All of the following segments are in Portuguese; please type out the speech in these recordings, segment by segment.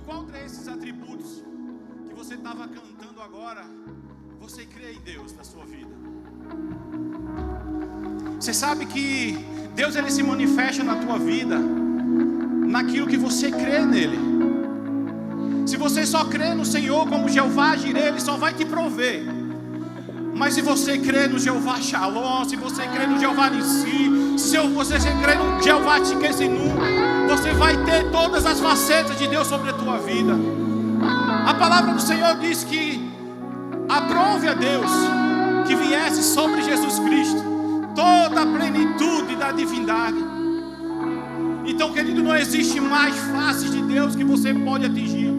qual desses atributos que você estava cantando agora, você crê em Deus na sua vida? Você sabe que Deus ele se manifesta na tua vida naquilo que você crê nele. Se você só crê no Senhor como Jeová Jireh, Ele só vai te prover. Mas se você crê no Jeová Shalom, se você crê no Jeová Nissi, se você crê no Jeová Tsidkenu, você vai ter todas as facetas de Deus sobre a tua vida. A palavra do Senhor diz que aprove a Deus que viesse sobre Jesus Cristo toda a plenitude da divindade. Então, querido, não existe mais faces de Deus que você pode atingir.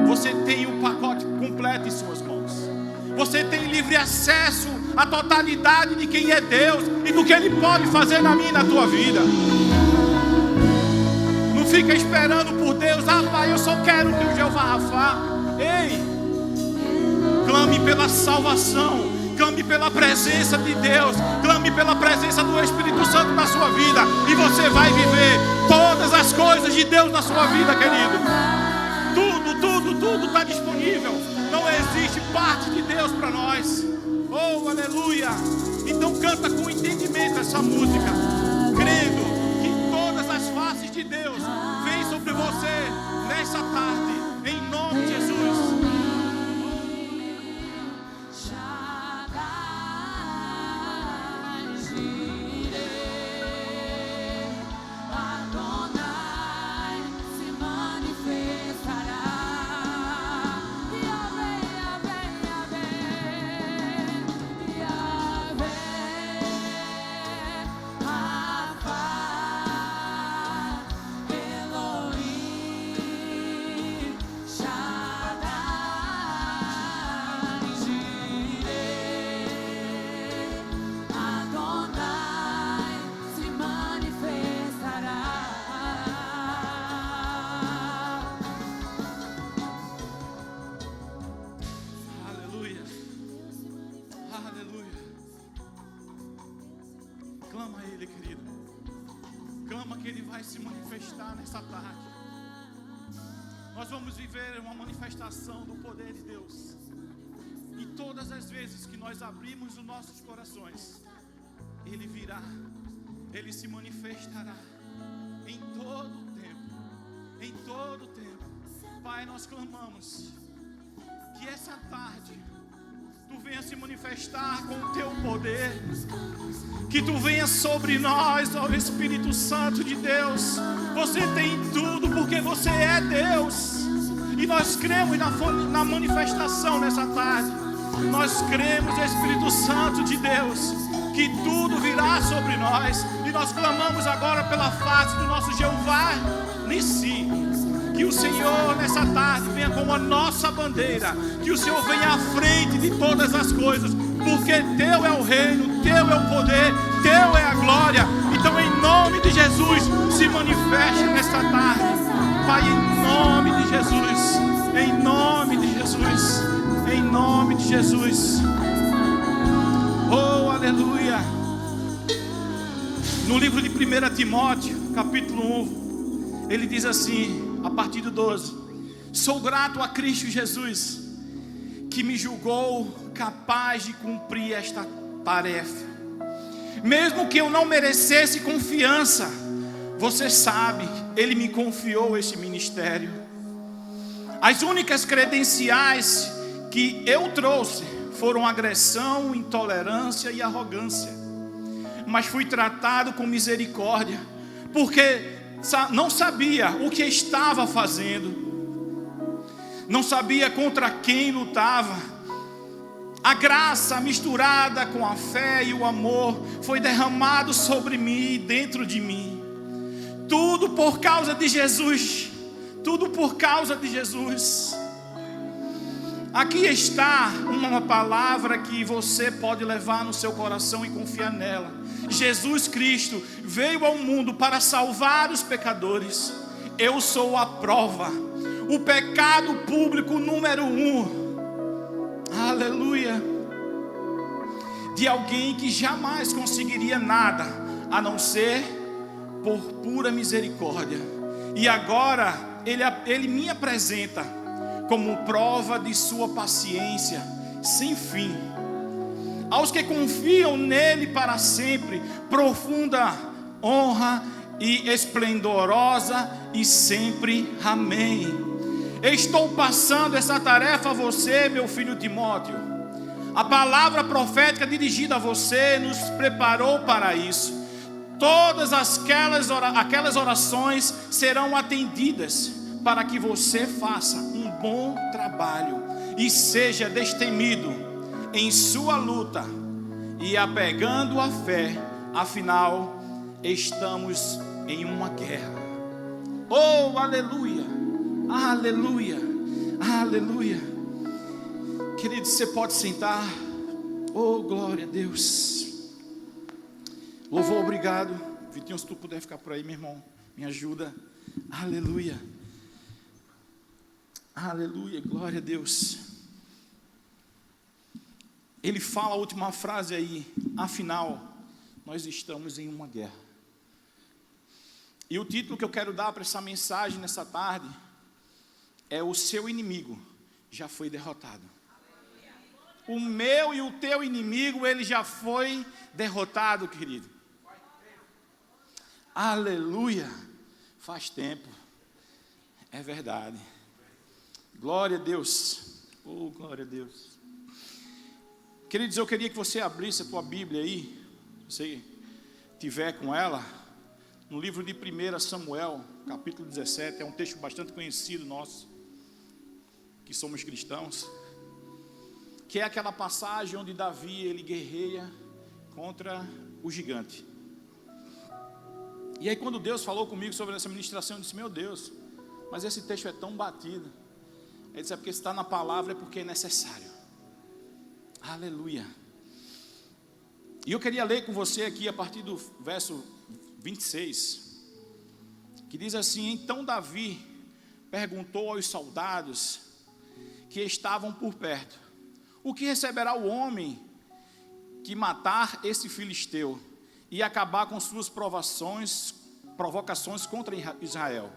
Você tem um pacote completo em suas mãos. Você tem livre acesso à totalidade de quem é Deus e do que Ele pode fazer na minha e na tua vida. Não fica esperando por Deus. Ah, pai, eu só quero que o Jeová Rafá. Ei, clame pela salvação, clame pela presença de Deus, clame pela presença do Espírito Santo na sua vida, e você vai viver todas as coisas de Deus na sua vida, querido. Tudo está disponível. Não existe parte de Deus para nós. Oh, aleluia. Então canta com entendimento essa música, crendo que todas as faces de Deus vêm sobre você nessa tarde, em nome de Jesus. Clama a Ele, querido. Clama que Ele vai se manifestar nessa tarde. Nós vamos viver uma manifestação do poder de Deus. E todas as vezes que nós abrimos os nossos corações, Ele virá, Ele se manifestará em todo o tempo. Em todo o tempo. Pai, nós clamamos que essa tarde Tu venha se manifestar com o Teu poder, que Tu venha sobre nós, ó Espírito Santo de Deus. Você tem tudo porque Você é Deus, e nós cremos na manifestação nessa tarde. Nós cremos, Espírito Santo de Deus, que tudo virá sobre nós, e nós clamamos agora pela face do nosso Jeová Nissi. Que o Senhor nessa tarde venha como a nossa bandeira, que o Senhor venha à frente de todas as coisas, porque Teu é o reino, Teu é o poder, Teu é a glória. Então, em nome de Jesus, se manifeste nesta tarde, Pai, em nome de Jesus, em nome de Jesus, em nome de Jesus. Oh, aleluia. No livro de 1 Timóteo, capítulo 1, ele diz assim, a partir do 12: sou grato a Cristo Jesus, que me julgou capaz de cumprir esta tarefa, mesmo que eu não merecesse confiança. Você sabe, Ele me confiou este ministério. As únicas credenciais que eu trouxe foram agressão, intolerância e arrogância, mas fui tratado com misericórdia, porque não sabia o que estava fazendo, não sabia contra quem lutava. A graça misturada com a fé e o amor foi derramado sobre mim e dentro de mim. Tudo por causa de Jesus. Tudo por causa de Jesus. Aqui está uma palavra que você pode levar no seu coração e confiar nela. Jesus Cristo veio ao mundo para salvar os pecadores. Eu sou a prova, o pecado público número 1. Aleluia. De alguém que jamais conseguiria nada, a não ser por pura misericórdia. E agora ele me apresenta como prova de sua paciência sem fim. Aos que confiam nele para sempre, profunda honra e esplendorosa e sempre. Amém. Estou passando essa tarefa a você, meu filho Timóteo. A palavra profética dirigida a você nos preparou para isso. Todas aquelas orações serão atendidas para que você faça um bom trabalho e seja destemido em sua luta e apegando a fé. Afinal, estamos em uma guerra. Oh, aleluia, aleluia, aleluia. Querido, você pode sentar. Oh, glória a Deus. Louvor, obrigado. Vitinho, se tu puder ficar por aí, meu irmão, me ajuda. Aleluia. Aleluia, glória a Deus. Ele fala a última frase aí: afinal, nós estamos em uma guerra. E o título que eu quero dar para essa mensagem nessa tarde é: o seu inimigo já foi derrotado. O meu e o teu inimigo, ele já foi derrotado, querido. Aleluia. Faz tempo. É verdade. Glória a Deus. Oh, glória a Deus. Queridos, eu queria que você abrisse a tua Bíblia aí, se você tiver com ela, no livro de 1 Samuel, capítulo 17. É um texto bastante conhecido nosso, que somos cristãos, que é aquela passagem onde Davi, ele guerreia contra o gigante. E aí, quando Deus falou comigo sobre essa ministração, eu disse: meu Deus, mas esse texto é tão batido. Ele disse: é porque está na palavra, é porque é necessário. Aleluia. E eu queria ler com você aqui a partir do verso 26, que diz assim: então Davi perguntou aos soldados que estavam por perto: o que receberá o homem que matar esse filisteu e acabar com suas provocações contra Israel?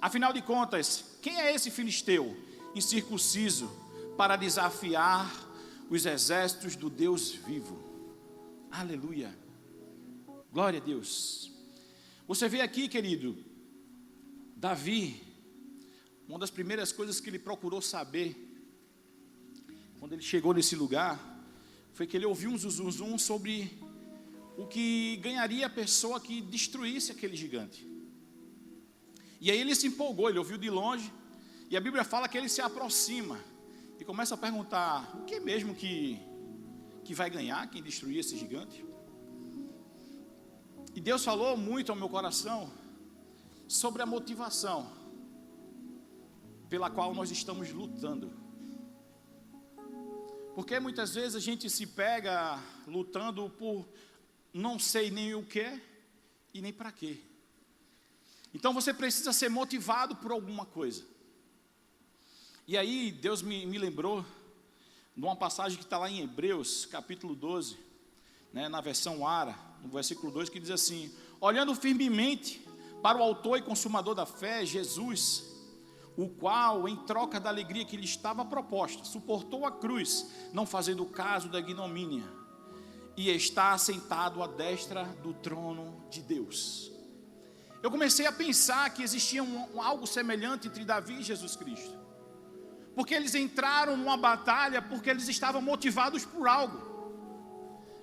Afinal de contas, quem é esse filisteu incircunciso para desafiar os exércitos do Deus vivo? Aleluia. Glória a Deus. Você vê aqui, querido, Davi, uma das primeiras coisas que ele procurou saber quando ele chegou nesse lugar foi que ele ouviu um zum sobre o que ganharia a pessoa que destruísse aquele gigante. E aí ele se empolgou, ele ouviu de longe, e a Bíblia fala que ele se aproxima e começa a perguntar: o que é mesmo que vai ganhar quem destruir esse gigante? E Deus falou muito ao meu coração sobre a motivação pela qual nós estamos lutando. Porque muitas vezes a gente se pega lutando por não sei nem o que e nem para quê. Então você precisa ser motivado por alguma coisa. E aí Deus me lembrou de uma passagem que está lá em Hebreus, capítulo 12, né, na versão Ara, no versículo 2, que diz assim: olhando firmemente para o autor e consumador da fé, Jesus, o qual, em troca da alegria que lhe estava proposta, suportou a cruz, não fazendo caso da ignomínia, e está assentado à destra do trono de Deus. Eu comecei a pensar que existia algo semelhante entre Davi e Jesus Cristo, porque eles entraram numa batalha porque eles estavam motivados por algo.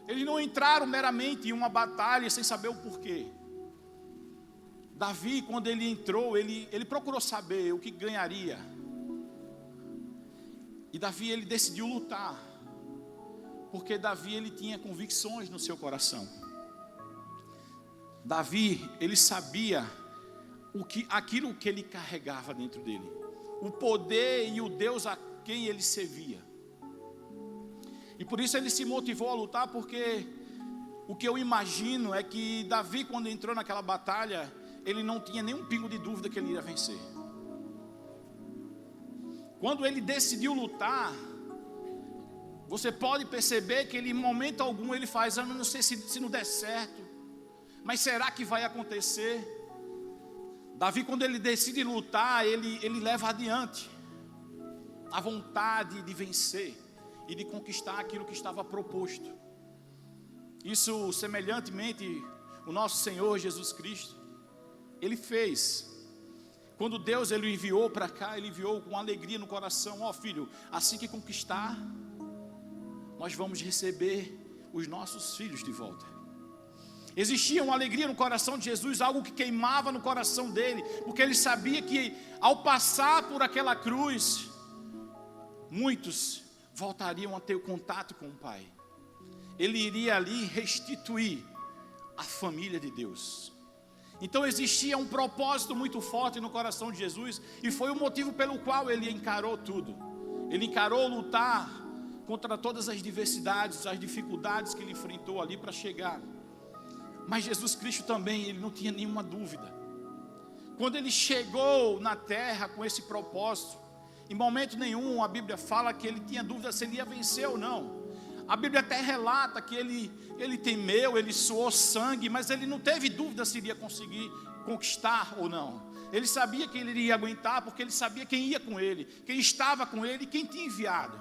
Eles não entraram meramente em uma batalha sem saber o porquê. Davi, quando ele entrou, ele procurou saber o que ganharia. E Davi, ele decidiu lutar, porque Davi, ele tinha convicções no seu coração. Davi, ele sabia aquilo que ele carregava dentro dele, o poder e o Deus a quem ele servia. E por isso ele se motivou a lutar, porque o que eu imagino é que Davi, quando entrou naquela batalha, ele não tinha nenhum pingo de dúvida que ele iria vencer. Quando ele decidiu lutar, você pode perceber que ele, em momento algum, ele faz: eu não sei se não der certo, mas será que vai acontecer? Davi, quando ele decide lutar, ele leva adiante a vontade de vencer e de conquistar aquilo que estava proposto. Isso, semelhantemente, o nosso Senhor Jesus Cristo, Ele fez. Quando Deus Ele o enviou para cá, Ele enviou com alegria no coração: ó filho, assim que conquistar, nós vamos receber os nossos filhos de volta. Existia uma alegria no coração de Jesus, algo que queimava no coração dele, porque ele sabia que ao passar por aquela cruz, muitos voltariam a ter o contato com o Pai. Ele iria ali restituir a família de Deus. Então existia um propósito muito forte no coração de Jesus, e foi o motivo pelo qual ele encarou tudo. Ele encarou lutar contra todas as diversidades, as dificuldades que ele enfrentou ali para chegar. Mas Jesus Cristo também, ele não tinha nenhuma dúvida. Quando ele chegou na terra com esse propósito, em momento nenhum a Bíblia fala que ele tinha dúvida se ele ia vencer ou não. A Bíblia até relata que ele temeu, ele suou sangue, mas ele não teve dúvida se iria conseguir conquistar ou não. Ele sabia que ele iria aguentar, porque ele sabia quem ia com ele, quem estava com ele e quem tinha enviado.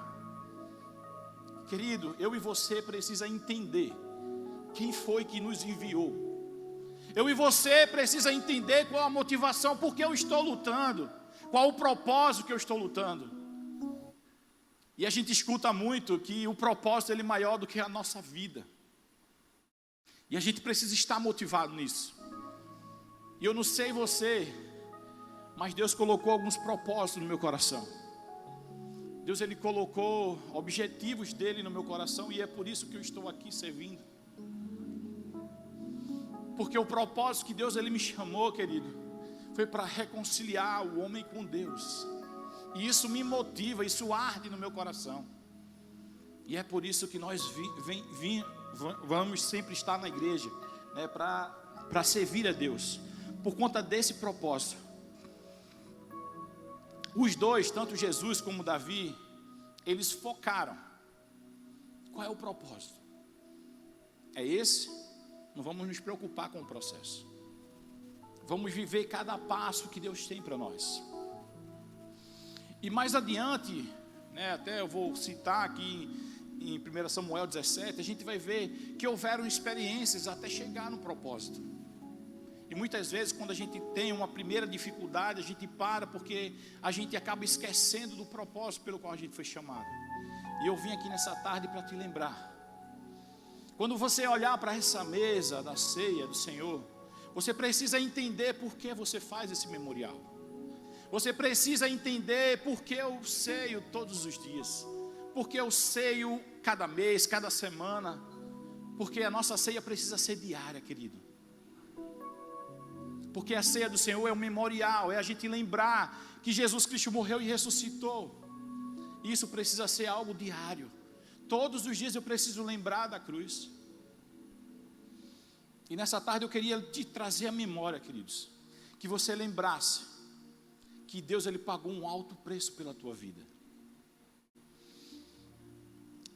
Querido, eu e você precisa entender quem foi que nos enviou. Eu e você precisa entender qual a motivação, por que eu estou lutando, qual o propósito que eu estou lutando. E a gente escuta muito que o propósito ele é maior do que a nossa vida. E a gente precisa estar motivado nisso. E eu não sei você, mas Deus colocou alguns propósitos no meu coração. Deus ele colocou objetivos dele no meu coração, e é por isso que eu estou aqui servindo. Porque o propósito que Deus ele me chamou, querido, foi para reconciliar o homem com Deus. E isso me motiva, isso arde no meu coração. E é por isso que nós vamos sempre estar na igreja, né, para servir a Deus. Por conta desse propósito. Os dois, tanto Jesus como Davi, eles focaram. Qual é o propósito? É esse? Não vamos nos preocupar com o processo. Vamos viver cada passo que Deus tem para nós. E mais adiante, né, até eu vou citar aqui em 1 Samuel 17, a gente vai ver que houveram experiências até chegar no propósito. E muitas vezes quando a gente tem uma primeira dificuldade, a gente para porque a gente acaba esquecendo do propósito pelo qual a gente foi chamado. E eu vim aqui nessa tarde para te lembrar. Quando você olhar para essa mesa da ceia do Senhor, você precisa entender por que você faz esse memorial. Você precisa entender por que eu ceio todos os dias. Por que eu ceio cada mês, cada semana. Porque a nossa ceia precisa ser diária, querido. Porque a ceia do Senhor é um memorial, é a gente lembrar que Jesus Cristo morreu e ressuscitou. Isso precisa ser algo diário. Todos os dias eu preciso lembrar da cruz. E nessa tarde eu queria te trazer a memória, queridos, que você lembrasse que Deus ele pagou um alto preço pela tua vida.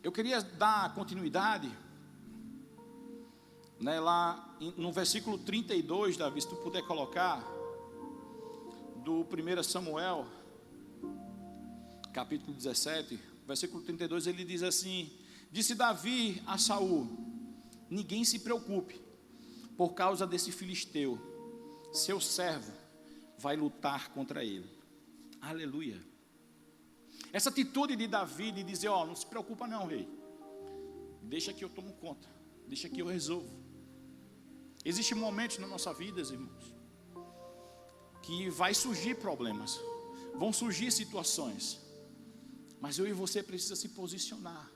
Eu queria dar continuidade, né, lá no versículo 32, Davi, se tu puder colocar, do 1 Samuel, capítulo 17, versículo 32, ele diz assim: disse Davi a Saul: ninguém se preocupe por causa desse filisteu, seu servo vai lutar contra ele. Aleluia. Essa atitude de Davi de dizer: ó, não se preocupa não, rei, deixa que eu tomo conta, deixa que eu resolvo. Existem momentos na nossa vida, irmãos, que vai surgir problemas, vão surgir situações, mas eu e você precisa se posicionar.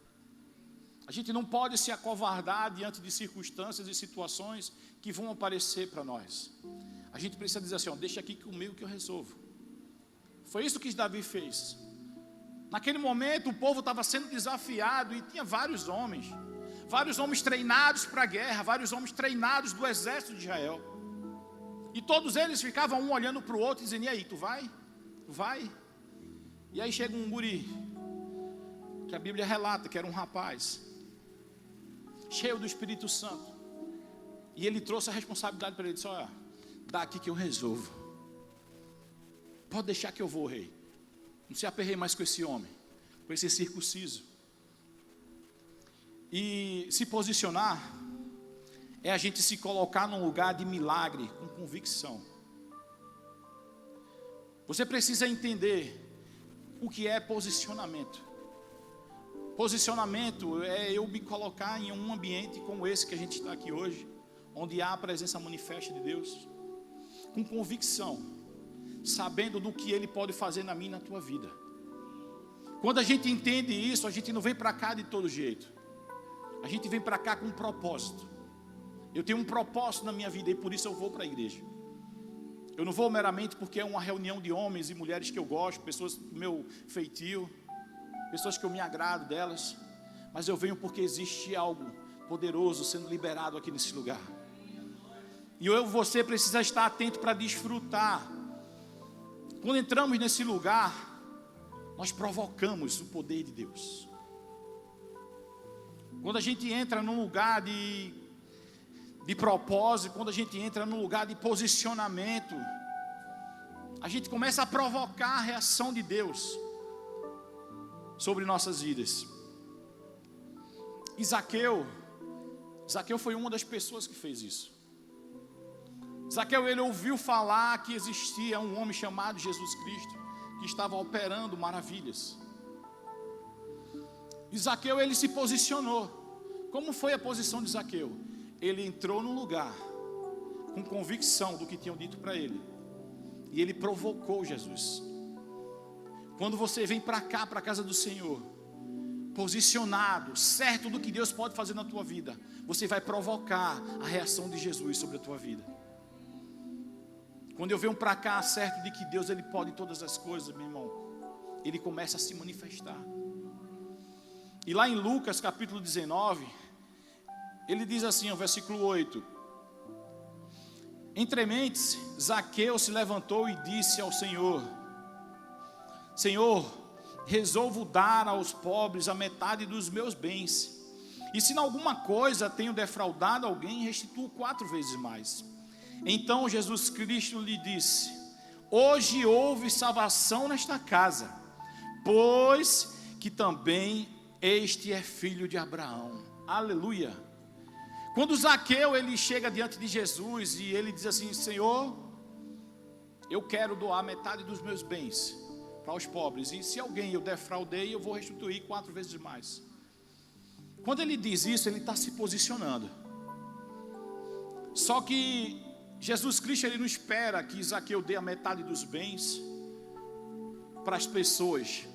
A gente não pode se acovardar diante de circunstâncias e situações que vão aparecer para nós. A gente precisa dizer assim: ó, deixa aqui comigo que eu resolvo. Foi isso que Davi fez. Naquele momento o povo estava sendo desafiado e tinha vários homens treinados para a guerra, vários homens treinados do exército de Israel. E todos eles ficavam um olhando para o outro e dizendo: e aí, tu vai? Tu vai? E aí chega um guri, que a Bíblia relata que era um rapaz, cheio do Espírito Santo. E ele trouxe a responsabilidade para ele, disse: olha, dá aqui que eu resolvo. Pode deixar que eu vou, rei. Não se aperrei mais com esse homem, com esse circunciso. E se posicionar é a gente se colocar num lugar de milagre com convicção. Você precisa entender o que é posicionamento. Posicionamento é eu me colocar em um ambiente como esse que a gente está aqui hoje, onde há a presença manifesta de Deus, com convicção, sabendo do que Ele pode fazer na minha e na tua vida. Quando a gente entende isso, a gente não vem para cá de todo jeito. A gente vem para cá com um propósito. Eu tenho um propósito na minha vida e por isso eu vou para a igreja. Eu não vou meramente porque é uma reunião de homens e mulheres que eu gosto, pessoas do meu feitio, pessoas que eu me agrado delas, mas eu venho porque existe algo poderoso sendo liberado aqui nesse lugar. E você precisa estar atento para desfrutar. Quando entramos nesse lugar, nós provocamos o poder de Deus. Quando a gente entra num lugar de propósito, quando a gente entra num lugar de posicionamento, a gente começa a provocar a reação de Deus sobre nossas vidas. E Zaqueu foi uma das pessoas que fez isso. Zaqueu, ele ouviu falar que existia um homem chamado Jesus Cristo, que estava operando maravilhas. E Zaqueu, ele se posicionou. Como foi a posição de Zaqueu? Ele entrou num lugar com convicção do que tinham dito para ele, e ele provocou Jesus. Quando você vem para cá, para a casa do Senhor, posicionado, certo do que Deus pode fazer na tua vida, você vai provocar a reação de Jesus sobre a tua vida. Quando eu venho para cá, certo de que Deus, Ele pode todas as coisas, meu irmão, Ele começa a se manifestar. E lá em Lucas capítulo 19, ele diz assim, o versículo 8: Entre mentes, Zaqueu se levantou e disse ao Senhor: Senhor, resolvo dar aos pobres a metade dos meus bens, e se em alguma coisa tenho defraudado alguém, restituo 4 vezes mais. Então Jesus Cristo lhe disse: Hoje houve salvação nesta casa, pois que também este é filho de Abraão. Aleluia. Quando Zaqueu, ele chega diante de Jesus e ele diz assim: Senhor, eu quero doar metade dos meus bens para os pobres, e se alguém eu defraudei, eu vou restituir 4 vezes mais. Quando ele diz isso, ele está se posicionando. Só que Jesus Cristo, ele não espera que Zaqueu dê a metade dos bens para as pessoas.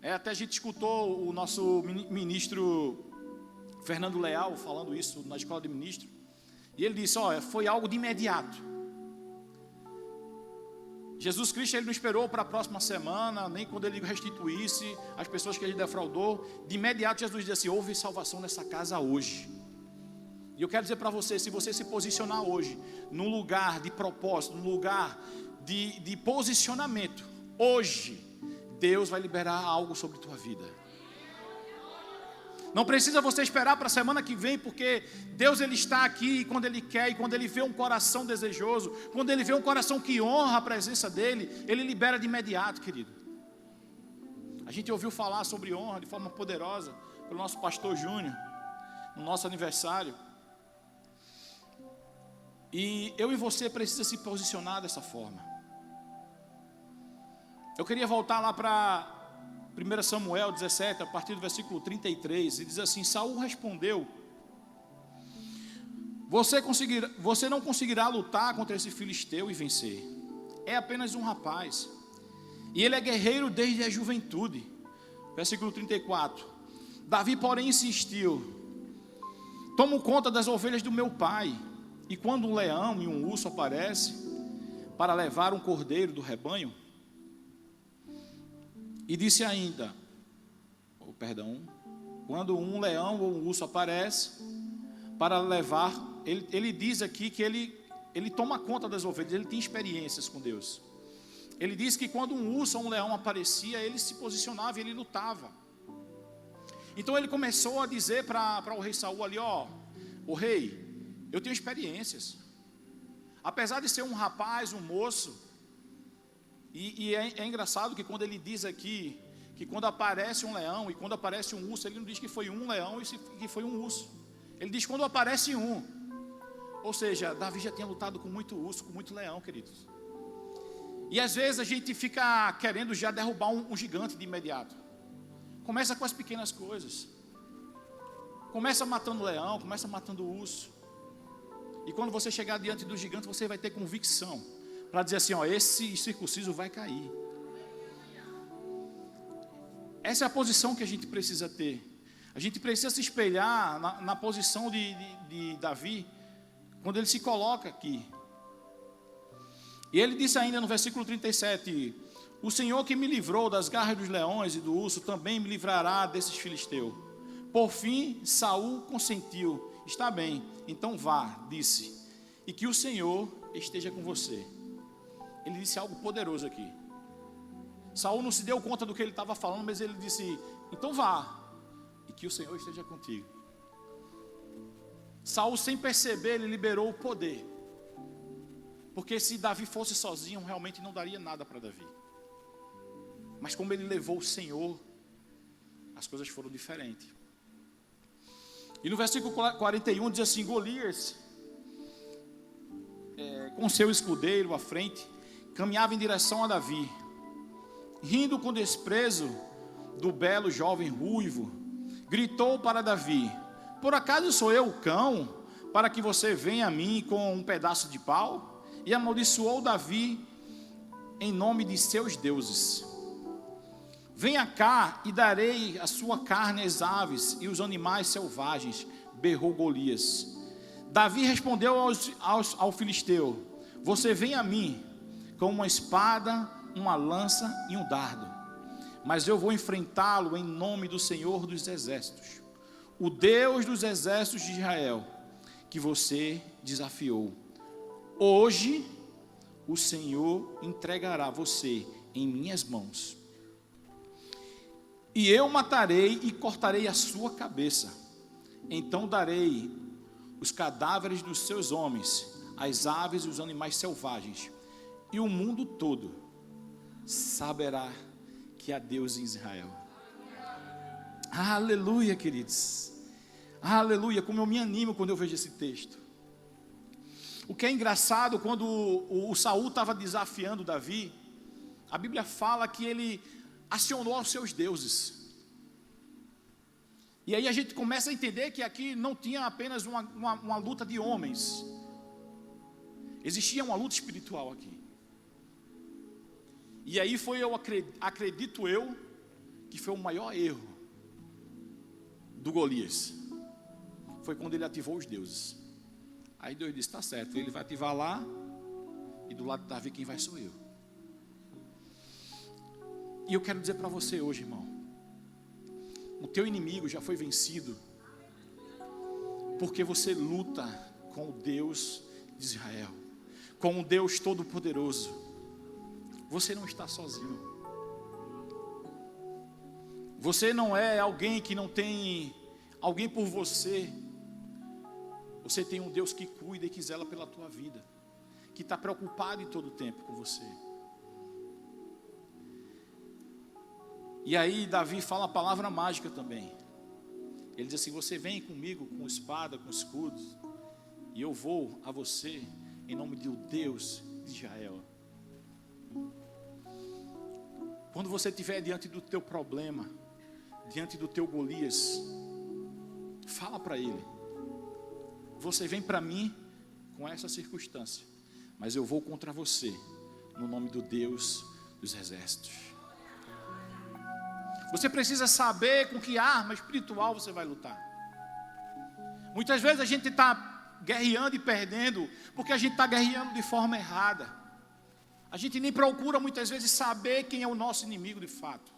Até a gente escutou o nosso ministro Fernando Leal falando isso na escola de ministro, e ele disse: olha, foi algo de imediato. Jesus Cristo, ele não esperou para a próxima semana, nem quando ele restituísse as pessoas que ele defraudou. De imediato Jesus disse assim: houve salvação nessa casa hoje. E eu quero dizer para você, se você se posicionar hoje num lugar de propósito, num lugar de posicionamento, hoje Deus vai liberar algo sobre a tua vida. Não precisa você esperar para a semana que vem, porque Deus, ele está aqui quando Ele quer, e quando Ele vê um coração desejoso, quando Ele vê um coração que honra a presença dEle, Ele libera de imediato, querido. A gente ouviu falar sobre honra de forma poderosa pelo nosso pastor Júnior, no nosso aniversário. E eu e você precisa se posicionar dessa forma. Eu queria voltar lá para 1 Samuel 17, a partir do versículo 33, e diz assim: Saul respondeu: você não conseguirá lutar contra esse filisteu e vencer. É apenas um rapaz, e ele é guerreiro desde a juventude. Versículo 34. Davi, porém, insistiu: tomo conta das ovelhas do meu pai, e quando um leão e um urso aparecem para levar um cordeiro do rebanho. E disse ainda, quando um leão ou um urso aparece para levar, ele diz aqui que ele toma conta das ovelhas, ele tem experiências com Deus. Ele diz que quando um urso ou um leão aparecia, ele se posicionava e ele lutava. Então ele começou a dizer para o rei Saul ali: o rei, eu tenho experiências. Apesar de ser um rapaz, um moço, E é engraçado que quando ele diz aqui, que quando aparece um leão e quando aparece um urso, ele não diz que foi um leão e que foi um urso. Ele diz quando aparece um. Ou seja, Davi já tinha lutado com muito urso, com muito leão, queridos. E às vezes a gente fica querendo já derrubar um gigante de imediato. Começa com as pequenas coisas. Começa matando leão, começa matando urso. E quando você chegar diante do gigante, você vai ter convicção para dizer assim, ó, esse circunciso vai cair. Essa é a posição que a gente precisa ter. A gente precisa se espelhar na posição de Davi, quando ele se coloca aqui. E ele disse ainda no versículo 37, o Senhor que me livrou das garras dos leões e do urso, também me livrará desses filisteus. Por fim, Saul consentiu, está bem, então vá, disse, e que o Senhor esteja com você. Ele disse algo poderoso aqui. Saul não se deu conta do que ele estava falando, mas ele disse, então vá, e que o Senhor esteja contigo. Saul, sem perceber, ele liberou o poder. Porque se Davi fosse sozinho, realmente não daria nada para Davi. Mas como ele levou o Senhor, as coisas foram diferentes. E no versículo 41 diz assim, Golias, com seu escudeiro à frente, caminhava em direção a Davi, rindo com desprezo do belo jovem ruivo, gritou para Davi, por acaso sou eu o cão, para que você venha a mim com um pedaço de pau? E amaldiçoou Davi em nome de seus deuses. Venha cá e darei a sua carne às aves e os animais selvagens, berrou Golias. Davi respondeu ao filisteu, você vem a mim com uma espada, uma lança e um dardo, mas eu vou enfrentá-lo em nome do Senhor dos exércitos, o Deus dos exércitos de Israel, que você desafiou. Hoje o Senhor entregará você em minhas mãos, e eu matarei e cortarei a sua cabeça. Então darei os cadáveres dos seus homens, as aves e os animais selvagens, e o mundo todo saberá que há Deus em Israel. Aleluia, queridos. Aleluia, como eu me animo quando eu vejo esse texto. O que é engraçado, quando o Saul estava desafiando Davi, a Bíblia fala que ele acionou os seus deuses. E aí a gente começa a entender que aqui não tinha apenas uma luta de homens. Existia uma luta espiritual aqui. E aí acredito eu, que foi o maior erro do Golias. Foi quando ele ativou os deuses. Aí Deus disse, está certo, ele vai ativar lá, e do lado de Davi quem vai sou eu. E eu quero dizer para você hoje, irmão, o teu inimigo já foi vencido, porque você luta com o Deus de Israel, com o Deus Todo-Poderoso. Você não está sozinho. Você não é alguém que não tem alguém por você. Você tem um Deus que cuida e que zela pela tua vida, que está preocupado em todo o tempo com você. E aí Davi fala a palavra mágica também. Ele diz assim, você vem comigo com espada, com escudos, e eu vou a você em nome do Deus de Israel. Quando você estiver diante do teu problema, diante do teu Golias, fala para ele, você vem para mim com essa circunstância, mas eu vou contra você no nome do Deus dos exércitos. Você precisa saber com que arma espiritual você vai lutar. Muitas vezes a gente está guerreando e perdendo porque a gente está guerreando de forma errada. A gente nem procura muitas vezes saber quem é o nosso inimigo de fato.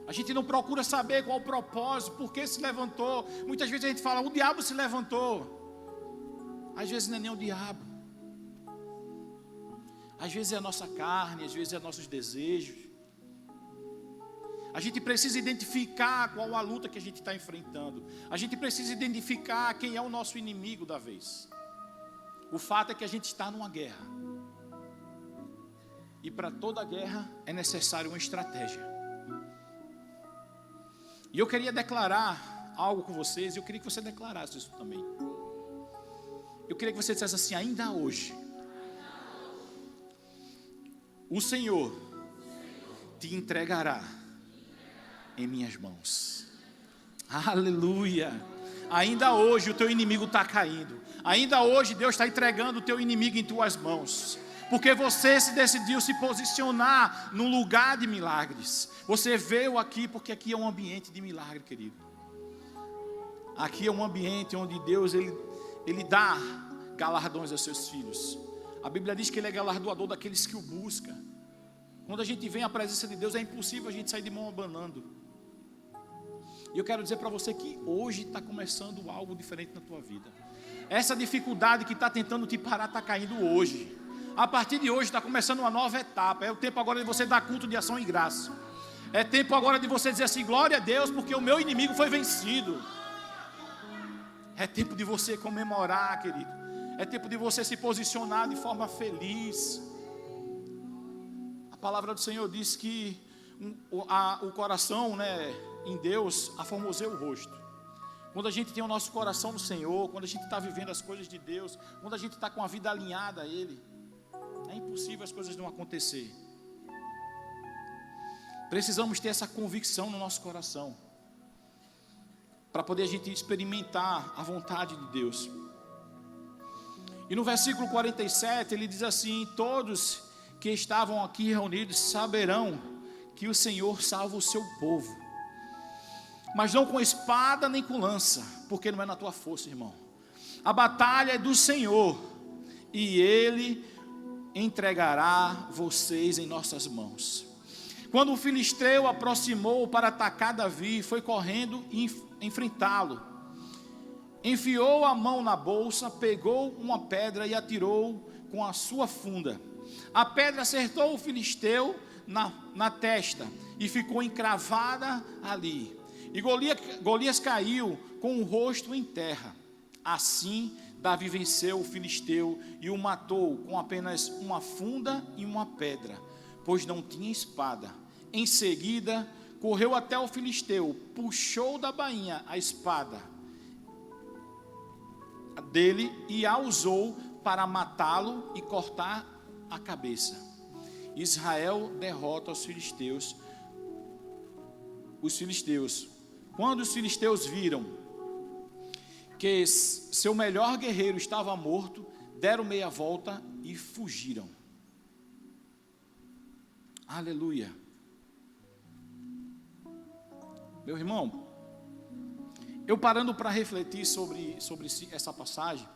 A gente não procura saber qual o propósito, por que se levantou. Muitas vezes a gente fala, o diabo se levantou. Às vezes não é nem o diabo. Às vezes é a nossa carne, às vezes é nossos desejos. A gente precisa identificar qual a luta que a gente está enfrentando. A gente precisa identificar quem é o nosso inimigo da vez. O fato é que a gente está numa guerra. E para toda guerra é necessário uma estratégia. E eu queria declarar algo com vocês, e eu queria que você declarasse isso também. Eu queria que você dissesse assim: ainda hoje, o Senhor te entregará em minhas mãos. Aleluia. Ainda hoje o teu inimigo está caindo. Ainda hoje Deus está entregando o teu inimigo em tuas mãos. Porque você se decidiu se posicionar no lugar de milagres. Você veio aqui porque aqui é um ambiente de milagre, querido. Aqui é um ambiente onde Deus ele dá galardões aos seus filhos. A Bíblia diz que Ele é galardoador daqueles que o buscam. Quando a gente vem à presença de Deus, é impossível a gente sair de mão abanando. E eu quero dizer para você que hoje está começando algo diferente na tua vida. Essa dificuldade que está tentando te parar está caindo hoje. A partir de hoje está começando uma nova etapa. É o tempo agora de você dar culto de ação e graça. É tempo agora de você dizer assim: glória a Deus, porque o meu inimigo foi vencido. É tempo de você comemorar, querido. É tempo de você se posicionar de forma feliz. A palavra do Senhor diz que o coração, em Deus, aformoseia o rosto. Quando a gente tem o nosso coração no Senhor, quando a gente está vivendo as coisas de Deus, quando a gente está com a vida alinhada a Ele, é impossível as coisas não acontecer. Precisamos ter essa convicção no nosso coração, para poder a gente experimentar a vontade de Deus. E no versículo 47 ele diz assim: todos que estavam aqui reunidos saberão que o Senhor salva o seu povo, mas não com espada nem com lança, porque não é na tua força, irmão. A batalha é do Senhor, e Ele entregará vocês em nossas mãos. Quando o filisteu aproximou para atacar Davi, foi correndo e enfrentá-lo. Enfiou a mão na bolsa, pegou uma pedra e atirou com a sua funda. A pedra acertou o filisteu na testa e ficou encravada ali. E Golias caiu com o rosto em terra. Assim Davi venceu o filisteu e o matou com apenas uma funda e uma pedra, pois não tinha espada. Em seguida, correu até o filisteu, puxou da bainha a espada dele e a usou para matá-lo e cortar a cabeça. Israel derrota os filisteus. Quando os filisteus viram que seu melhor guerreiro estava morto, deram meia volta e fugiram. Aleluia. Meu irmão, eu parando para refletir sobre essa passagem,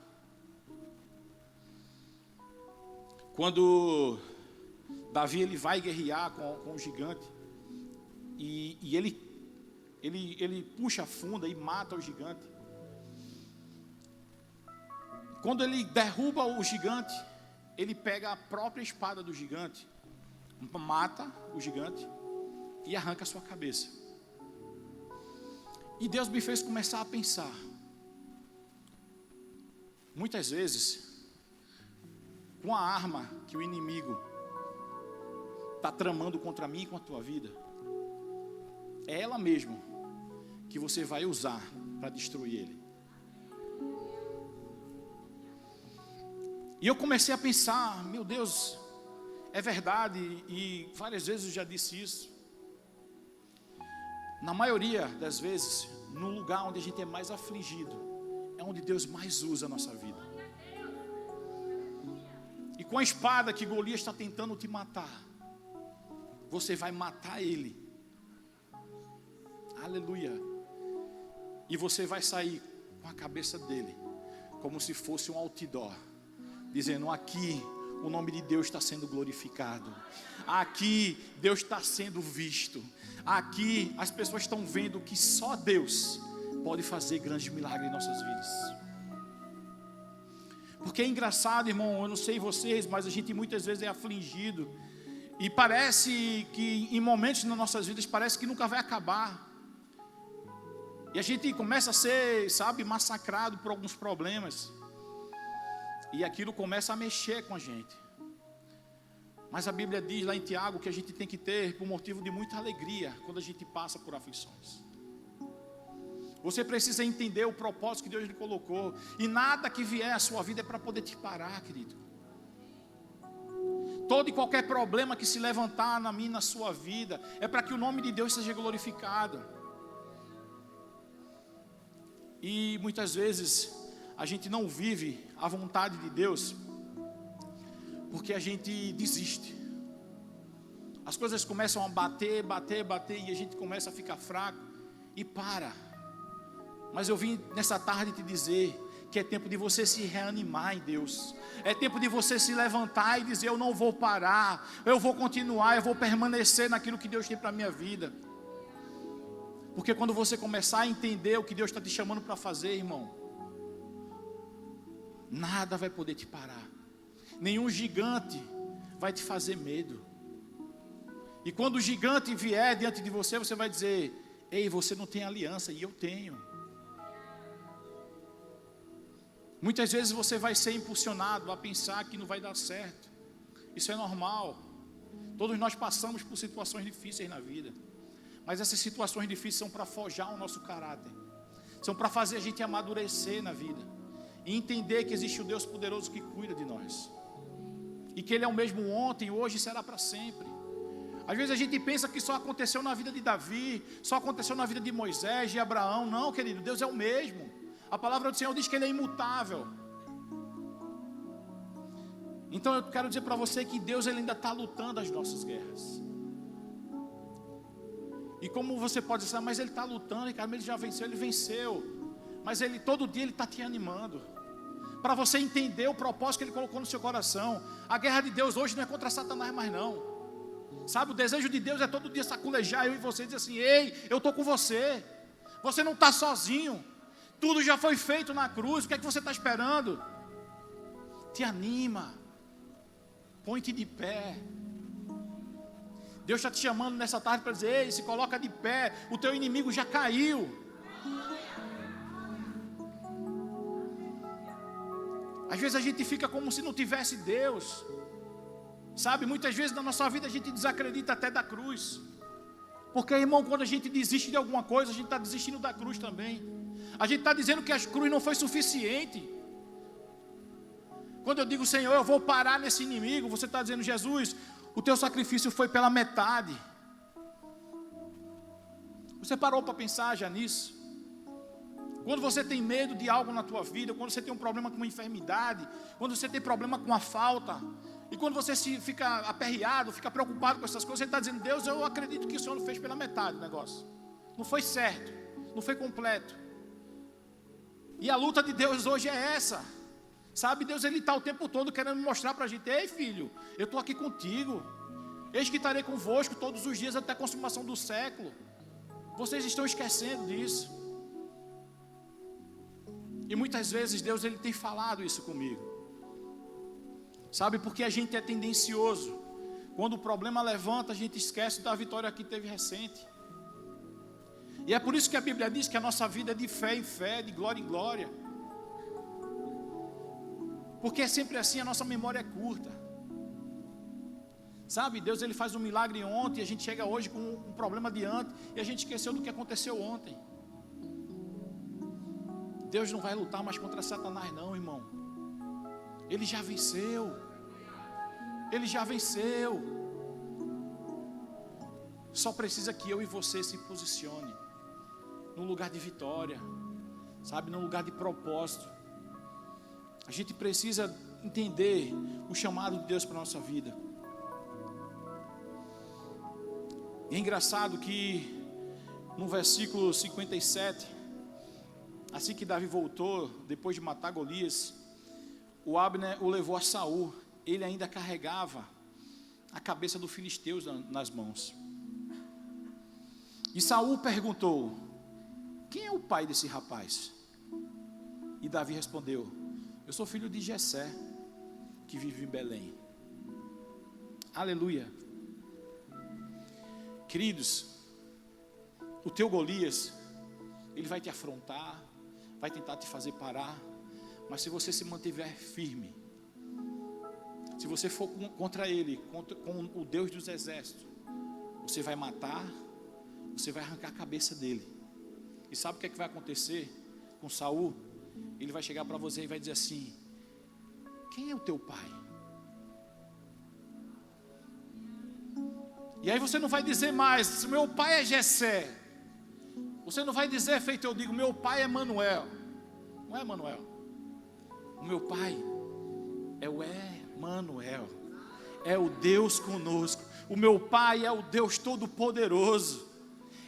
quando Davi ele vai guerrear com o gigante, e ele puxa a funda e mata o gigante. Quando ele derruba o gigante, ele pega a própria espada do gigante, mata o gigante e arranca a sua cabeça. E Deus me fez começar a pensar. Muitas vezes, com a arma que o inimigo está tramando contra mim e com a tua vida, é ela mesmo que você vai usar para destruir ele. E eu comecei a pensar, meu Deus, é verdade, e várias vezes eu já disse isso. Na maioria das vezes, no lugar onde a gente é mais afligido, é onde Deus mais usa a nossa vida. E com a espada que Golias está tentando te matar, você vai matar ele. Aleluia. E você vai sair com a cabeça dele, como se fosse um outdoor, dizendo: aqui o nome de Deus está sendo glorificado, aqui Deus está sendo visto, aqui as pessoas estão vendo que só Deus pode fazer grandes milagres em nossas vidas. Porque é engraçado, irmão, eu não sei vocês, mas a gente muitas vezes é afligido, e parece que em momentos nas nossas vidas parece que nunca vai acabar, e a gente começa a ser, massacrado por alguns problemas, e aquilo começa a mexer com a gente. Mas a Bíblia diz lá em Tiago que a gente tem que ter por motivo de muita alegria quando a gente passa por aflições. Você precisa entender o propósito que Deus lhe colocou. E nada que vier à sua vida é para poder te parar, querido. Todo e qualquer problema que se levantar na minha e na sua vida é para que o nome de Deus seja glorificado. E muitas vezes a gente não vive a vontade de Deus porque a gente desiste. As coisas começam a bater e a gente começa a ficar fraco e para. Mas eu vim nessa tarde te dizer que é tempo de você se reanimar em Deus. É tempo de você se levantar e dizer: eu não vou parar, eu vou continuar, eu vou permanecer naquilo que Deus tem para a minha vida. Porque quando você começar a entender o que Deus está te chamando para fazer, irmão, nada vai poder te parar. Nenhum gigante vai te fazer medo. E quando o gigante vier diante de você, você vai dizer: ei, você não tem aliança, e eu tenho. Muitas vezes você vai ser impulsionado a pensar que não vai dar certo. Isso é normal. Todos nós passamos por situações difíceis na vida. Mas essas situações difíceis são para forjar o nosso caráter. São para fazer a gente amadurecer na vida. E entender que existe um Deus poderoso que cuida de nós. E que Ele é o mesmo ontem, hoje e será para sempre. Às vezes a gente pensa que só aconteceu na vida de Davi, só aconteceu na vida de Moisés, de Abraão. Não, querido, Deus é o mesmo. A palavra do Senhor diz que Ele é imutável. Então eu quero dizer para você que Deus ele ainda está lutando as nossas guerras. E como você pode dizer: mas Ele está lutando, e cara, Ele já venceu, Ele venceu. Mas Ele todo dia Ele está te animando. Para você entender o propósito que Ele colocou no seu coração. A guerra de Deus hoje não é contra Satanás mais não. Sabe, o desejo de Deus é todo dia saculejar eu e você e dizer assim: ei, eu estou com você. Você não está sozinho. Tudo já foi feito na cruz. O que é que você está esperando? Te anima. Põe-te de pé. Deus está te chamando nessa tarde para dizer: ei, se coloca de pé. O teu inimigo já caiu. Às vezes a gente fica como se não tivesse Deus. Sabe, muitas vezes na nossa vida a gente desacredita até da cruz. Porque, irmão, quando a gente desiste de alguma coisa, a gente está desistindo da cruz também. A gente está dizendo que a cruz não foi suficiente. Quando eu digo: Senhor, eu vou parar nesse inimigo, você está dizendo: Jesus, o teu sacrifício foi pela metade. Você parou para pensar já nisso? Quando você tem medo de algo na tua vida, quando você tem um problema com uma enfermidade, quando você tem problema com a falta, e quando você fica aperreado, fica preocupado com essas coisas, você está dizendo: Deus, eu acredito que o Senhor não fez pela metade o negócio. Não foi certo, não foi completo. E a luta de Deus hoje é essa. Sabe, Deus ele está o tempo todo querendo mostrar para a gente: ei, filho, eu estou aqui contigo. Eis que estarei convosco todos os dias até a consumação do século. Vocês estão esquecendo disso. E muitas vezes Deus ele tem falado isso comigo. Sabe, porque a gente é tendencioso. Quando o problema levanta, a gente esquece da vitória que teve recente. E é por isso que a Bíblia diz que a nossa vida é de fé em fé, de glória em glória. Porque é sempre assim, a nossa memória é curta. Sabe, Deus ele faz um milagre ontem, e a gente chega hoje com um problema de antes, e a gente esqueceu do que aconteceu ontem. Deus não vai lutar mais contra Satanás não, irmão. Ele já venceu. Ele já venceu. Só precisa que eu e você se posicione num lugar de vitória, sabe, num lugar de propósito. A gente precisa entender o chamado de Deus para a nossa vida. E é engraçado que no versículo 57, assim que Davi voltou, depois de matar Golias, o Abner o levou a Saul. Ele ainda carregava a cabeça do filisteu nas mãos. E Saul perguntou: quem é o pai desse rapaz? E Davi respondeu: eu sou filho de Jessé, que vive em Belém. Aleluia. Queridos, o teu Golias, ele vai te afrontar, vai tentar te fazer parar, mas se você se mantiver firme, Se você for contra ele, com o Deus dos exércitos, você vai matar, você vai arrancar a cabeça dele. E sabe o que é que vai acontecer com Saul? Ele vai chegar para você e vai dizer assim: quem é o teu pai? E aí você não vai dizer mais: meu pai é Jessé. Você não vai dizer, feito eu digo, meu pai é Manuel. Não é Manuel. O meu pai é o Emanuel. É o Deus conosco. O meu pai é o Deus Todo-Poderoso.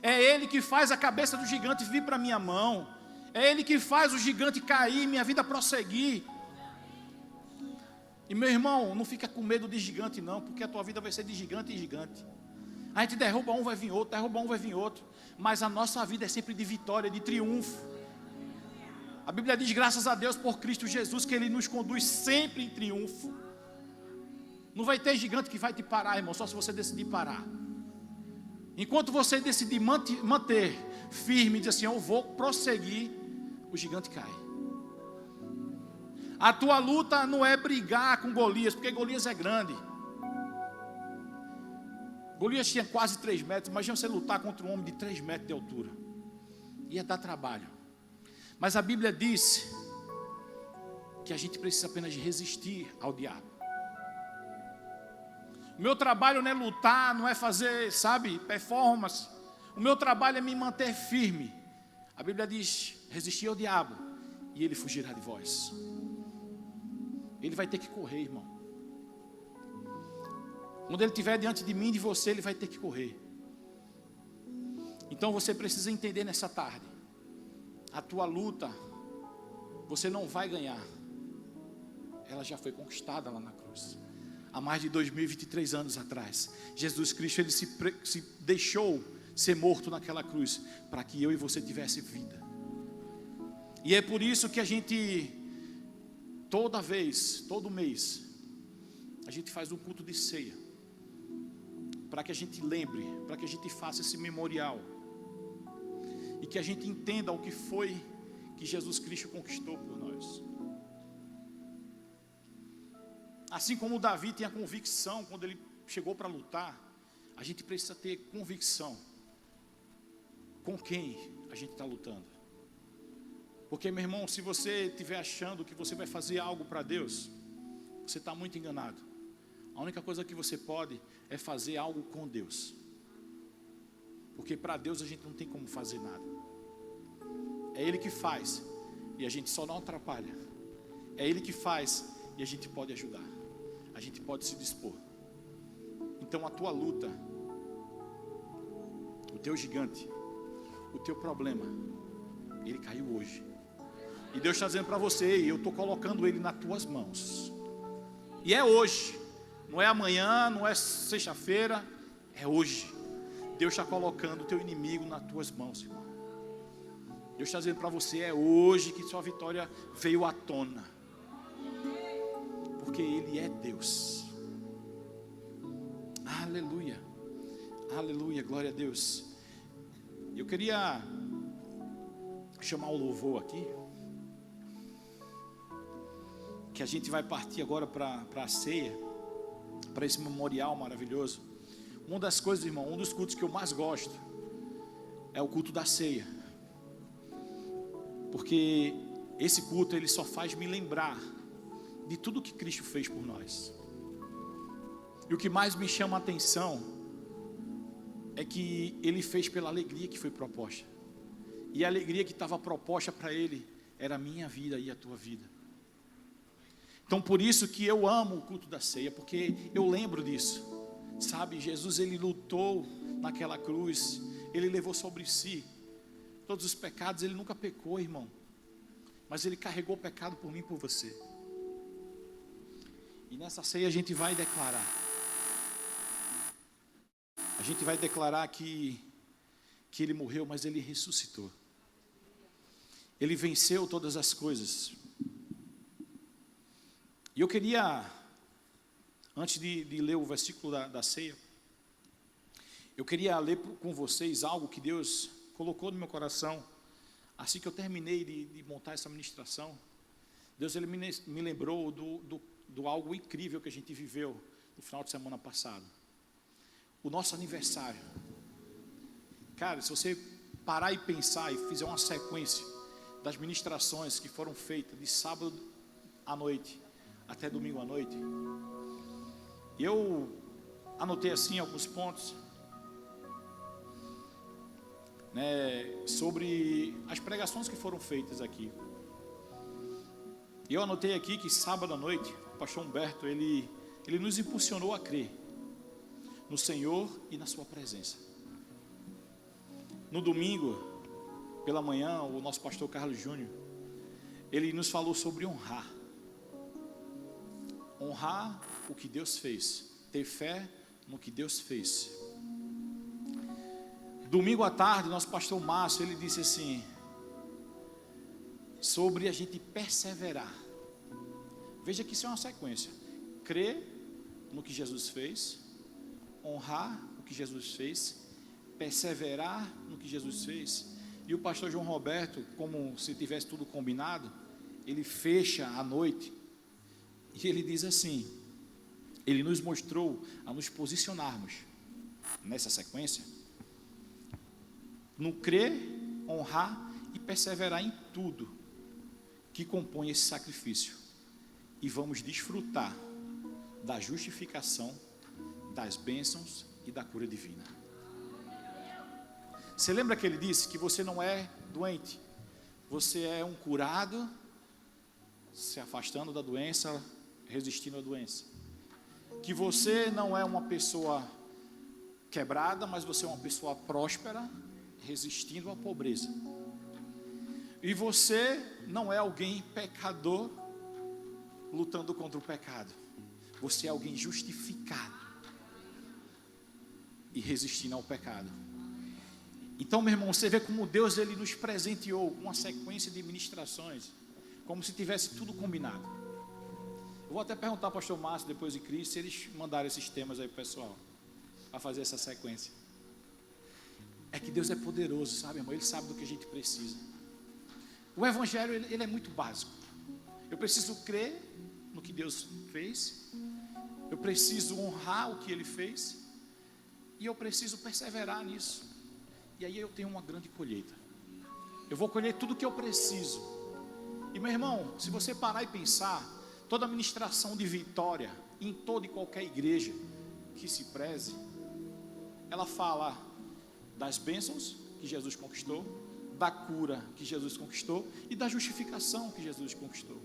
É Ele que faz a cabeça do gigante vir para a minha mão. É Ele que faz o gigante cair, minha vida prosseguir. E meu irmão, não fica com medo de gigante não, porque a tua vida vai ser de gigante em gigante. A gente derruba um, vai vir outro, derruba um, vai vir outro. Mas a nossa vida é sempre de vitória, de triunfo. A Bíblia diz, graças a Deus por Cristo Jesus, que Ele nos conduz sempre em triunfo. Não vai ter gigante que vai te parar, irmão, só se você decidir parar. Enquanto você decidir manter firme e dizer assim, eu vou prosseguir, o gigante cai. A tua luta não é brigar com Golias, porque Golias é grande. Golias tinha quase 3 metros. Imagina você lutar contra um homem de 3 metros de altura. Ia dar trabalho. Mas a Bíblia diz que a gente precisa apenas de resistir ao diabo. O meu trabalho não é lutar, não é fazer, sabe, performance. O meu trabalho é me manter firme. A Bíblia diz, resistir ao diabo e ele fugirá de vós. Ele vai ter que correr, irmão. Quando ele estiver diante de mim e de você, ele vai ter que correr. Então você precisa entender nessa tarde, a tua luta, você não vai ganhar. Ela já foi conquistada lá na cruz. Há mais de 2023 anos atrás, Jesus Cristo, Ele se deixou ser morto naquela cruz, para que eu e você tivesse vida. E é por isso que a gente, toda vez, todo mês, a gente faz um culto de ceia, para que a gente lembre, para que a gente faça esse memorial, e que a gente entenda o que foi que Jesus Cristo conquistou por nós. Assim como Davi tinha convicção quando ele chegou para lutar, a gente precisa ter convicção com quem a gente está lutando. Porque, meu irmão, se você estiver achando que você vai fazer algo para Deus, você está muito enganado. A única coisa que você pode é fazer algo com Deus. Porque para Deus a gente não tem como fazer nada. É Ele que faz e a gente só não atrapalha. É Ele que faz e a gente pode ajudar. A gente pode se dispor. Então a tua luta, o teu gigante, o teu problema, ele caiu hoje. E Deus está dizendo para você, eu estou colocando ele nas tuas mãos. E é hoje, não é amanhã, não é sexta-feira, é hoje. Deus está colocando o teu inimigo nas tuas mãos, irmão. Deus está dizendo para você, é hoje que sua vitória veio à tona. Porque Ele é Deus. Aleluia. Aleluia, glória a Deus. Eu queria chamar o louvor aqui, que a gente vai partir agora para a ceia, para esse memorial maravilhoso. Uma das coisas, irmão, um dos cultos que eu mais gosto é o culto da ceia, porque esse culto ele só faz me lembrar de tudo que Cristo fez por nós. E o que mais me chama a atenção é que Ele fez pela alegria que foi proposta. E a alegria que estava proposta para Ele era a minha vida e a tua vida. Então por isso que eu amo o culto da ceia, porque eu lembro disso. Sabe, Jesus Ele lutou naquela cruz, Ele levou sobre si todos os pecados. Ele nunca pecou, irmão, mas Ele carregou o pecado por mim e por você. E nessa ceia a gente vai declarar. A gente vai declarar que Ele morreu, mas Ele ressuscitou. Ele venceu todas as coisas. E eu queria, antes de ler o versículo da ceia, eu queria ler com vocês algo que Deus colocou no meu coração. Assim que eu terminei de montar essa ministração, Deus ele me lembrou do do algo incrível que a gente viveu no final de semana passado. O nosso aniversário. Cara, se você parar e pensar e fizer uma sequência das ministrações que foram feitas de sábado à noite até domingo à noite, eu anotei assim alguns pontos, né, sobre as pregações que foram feitas aqui. E eu anotei aqui que sábado à noite, o pastor Humberto, ele nos impulsionou a crer no Senhor e na sua presença. No domingo, pela manhã, o nosso pastor Carlos Júnior, ele nos falou sobre honrar. Honrar o que Deus fez, ter fé no que Deus fez. Domingo à tarde, nosso pastor Márcio, ele disse assim, sobre a gente perseverar. Veja que isso é uma sequência. Crer no que Jesus fez, honrar o que Jesus fez, perseverar no que Jesus fez. E o pastor João Roberto, como se tivesse tudo combinado, ele fecha a noite e ele diz assim, ele nos mostrou a nos posicionarmos nessa sequência, no crer, honrar e perseverar em tudo que compõe esse sacrifício, e vamos desfrutar da justificação, das bênçãos e da cura divina. Você lembra que ele disse que você não é doente, você é um curado, se afastando da doença, resistindo à doença. Que você não é uma pessoa quebrada, mas você é uma pessoa próspera, resistindo à pobreza. E você não é alguém pecador, lutando contra o pecado. Você é alguém justificado e resistindo ao pecado. Então, meu irmão, você vê como Deus ele nos presenteou com uma sequência de ministrações, como se tivesse tudo combinado. Eu vou até perguntar ao pastor Márcio, depois de Cristo, se eles mandaram esses temas aí para o pessoal, para fazer essa sequência. É que Deus é poderoso, sabe, irmão? Ele sabe do que a gente precisa. O evangelho, ele é muito básico. Eu preciso crer no que Deus fez, eu preciso honrar o que Ele fez, e eu preciso perseverar nisso. E aí eu tenho uma grande colheita. Eu vou colher tudo o que eu preciso. E meu irmão, se você parar e pensar, toda administração de vitória, em toda e qualquer igreja que se preze, ela fala das bênçãos que Jesus conquistou, da cura que Jesus conquistou e da justificação que Jesus conquistou.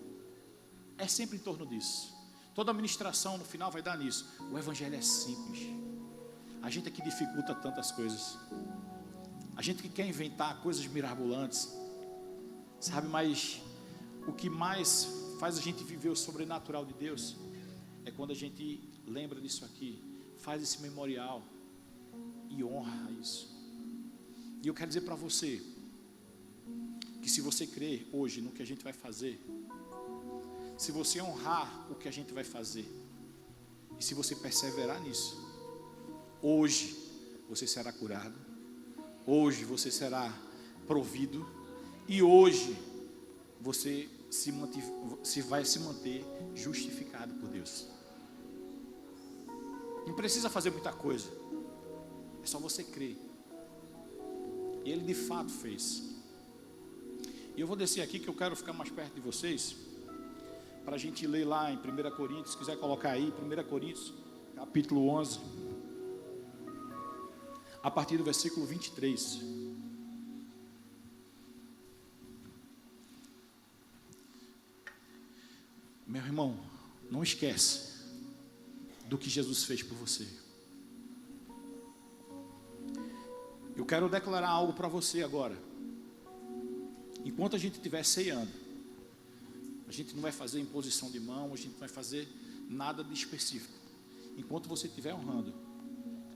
É sempre em torno disso. Toda administração no final vai dar nisso. O evangelho é simples. A gente é que dificulta tantas coisas. A gente que quer inventar coisas mirabolantes, sabe, mas o que mais faz a gente viver o sobrenatural de Deus é quando a gente lembra disso aqui, faz esse memorial e honra isso. E eu quero dizer para você que se você crer hoje no que a gente vai fazer, se você honrar o que a gente vai fazer, e se você perseverar nisso, hoje você será curado, hoje você será provido, e hoje você vai se manter justificado por Deus. Não precisa fazer muita coisa, é só você crer. E Ele de fato fez. E eu vou descer aqui que eu quero ficar mais perto de vocês, para a gente ler lá em 1 Coríntios, se quiser colocar aí, 1 Coríntios, capítulo 11, a partir do versículo 23. Meu irmão, não esquece do que Jesus fez por você. Eu quero declarar algo para você agora. Enquanto a gente estiver ceando, a gente não vai fazer imposição de mão, a gente não vai fazer nada de específico. Enquanto você estiver honrando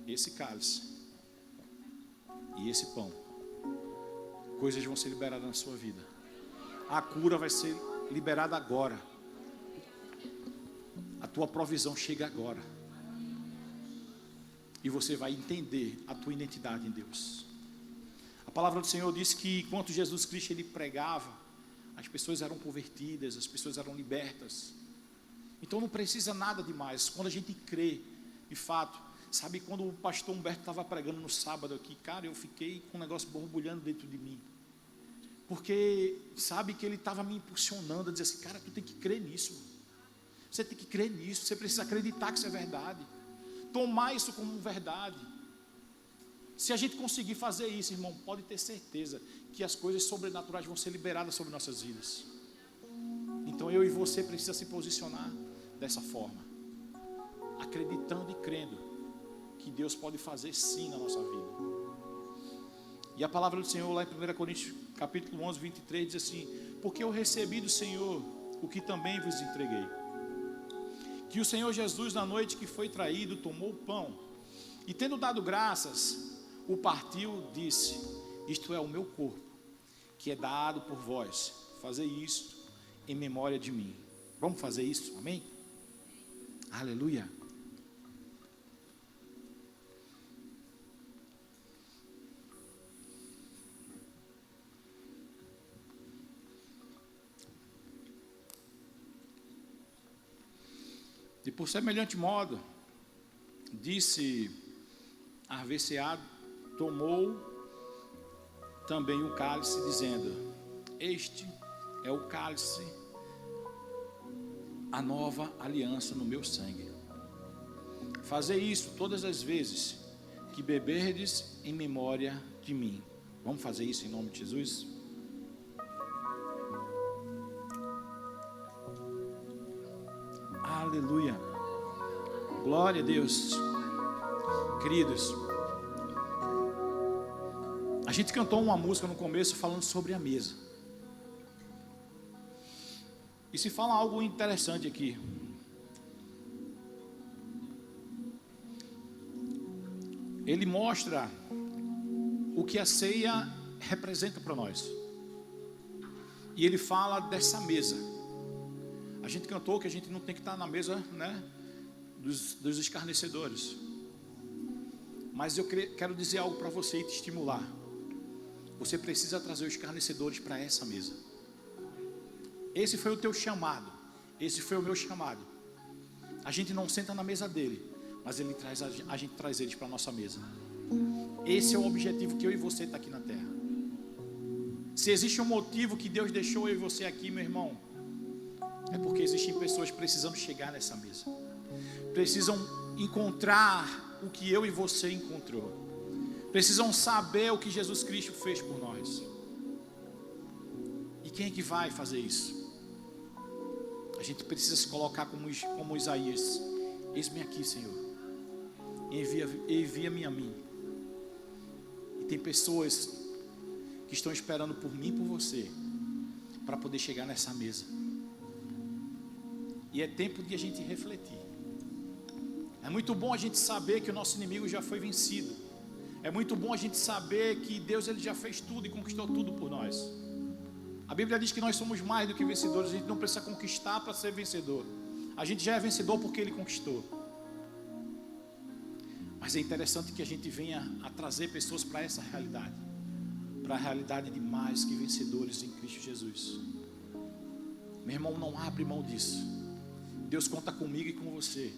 esse cálice e esse pão, coisas vão ser liberadas na sua vida. A cura vai ser liberada agora. A tua provisão chega agora. E você vai entender a tua identidade em Deus. A palavra do Senhor diz que enquanto Jesus Cristo ele pregava, as pessoas eram convertidas, as pessoas eram libertas. Então não precisa nada demais. Quando a gente crê, de fato, sabe, quando o pastor Humberto estava pregando no sábado aqui, cara, eu fiquei com um negócio borbulhando dentro de mim. Porque, sabe, que ele estava me impulsionando a dizer assim, cara, tu tem que crer nisso. Você tem que crer nisso, você precisa acreditar que isso é verdade. Tomar isso como verdade. Se a gente conseguir fazer isso, irmão, pode ter certeza que as coisas sobrenaturais vão ser liberadas sobre nossas vidas. Então eu e você precisa se posicionar dessa forma, acreditando e crendo que Deus pode fazer sim na nossa vida. E a palavra do Senhor lá em 1 Coríntios capítulo 11, 23 diz assim: porque eu recebi do Senhor o que também vos entreguei, que o Senhor Jesus, na noite que foi traído, tomou o pão e, tendo dado graças, o partiu, disse: isto é o meu corpo, que é dado por vós, fazei isto em memória de mim. Vamos fazer isso, amém? Aleluia. E por semelhante modo, disse Arveceado, tomou também o cálice, dizendo: este é o cálice, a nova aliança no meu sangue. Fazei isso todas as vezes que beberdes em memória de mim. Vamos fazer isso em nome de Jesus? Aleluia. Glória a Deus. Queridos, a gente cantou uma música no começo falando sobre a mesa. E se fala algo interessante aqui. Ele mostra o que a ceia representa para nós. E ele fala dessa mesa. A gente cantou que a gente não tem que estar na mesa, né, dos escarnecedores. Mas eu quero dizer algo para você e te estimular. Você precisa trazer os escarnecedores para essa mesa. Esse foi o teu chamado. Esse foi o meu chamado. A gente não senta na mesa dele, mas ele traz a gente traz eles para a nossa mesa. Esse é o objetivo que eu e você está aqui na terra. Se existe um motivo que Deus deixou eu e você aqui, meu irmão, é porque existem pessoas precisando chegar nessa mesa. Precisam encontrar o que eu e você encontrou. Precisam saber o que Jesus Cristo fez por nós. E quem é que vai fazer isso? A gente precisa se colocar como Isaías: eis-me aqui, Senhor, envia-me a mim. E tem pessoas que estão esperando por mim e por você para poder chegar nessa mesa. E é tempo de a gente refletir. É muito bom a gente saber que o nosso inimigo já foi vencido. É muito bom a gente saber que Deus, ele já fez tudo e conquistou tudo por nós. A Bíblia diz que nós somos mais do que vencedores. A gente não precisa conquistar para ser vencedor. A gente já é vencedor porque ele conquistou. Mas é interessante que a gente venha a trazer pessoas para essa realidade, para a realidade de mais que vencedores em Cristo Jesus. Meu irmão, não abre mão disso. Deus conta comigo e com você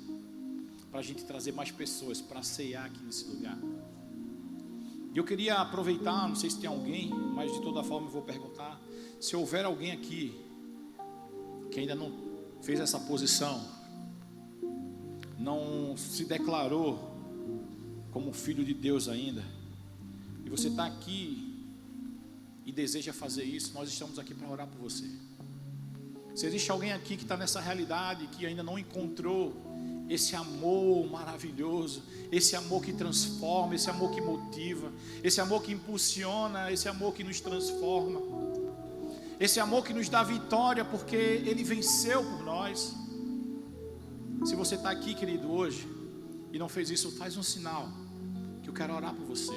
para a gente trazer mais pessoas para ceiar aqui nesse lugar. E eu queria aproveitar, não sei se tem alguém, mas de toda forma eu vou perguntar: se houver alguém aqui que ainda não fez essa posição, não se declarou como filho de Deus ainda, e você está aqui e deseja fazer isso, nós estamos aqui para orar por você. Se existe alguém aqui que está nessa realidade, que ainda não encontrou esse amor maravilhoso, esse amor que transforma, esse amor que motiva, esse amor que impulsiona, esse amor que nos transforma, esse amor que nos dá vitória porque ele venceu por nós. Se você está aqui, querido, hoje e não fez isso, faz um sinal que eu quero orar por você.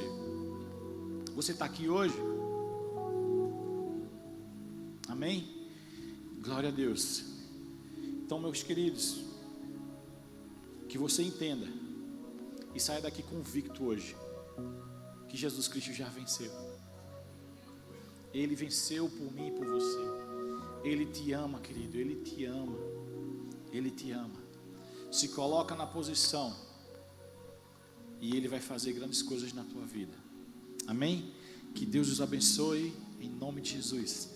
Você está aqui hoje? Amém? Glória a Deus. Então, meus queridos, que você entenda e saia daqui convicto hoje que Jesus Cristo já venceu. Ele venceu por mim e por você. Ele te ama, querido, Ele te ama. Ele te ama. Se coloca na posição e Ele vai fazer grandes coisas na tua vida. Amém? Que Deus os abençoe em nome de Jesus.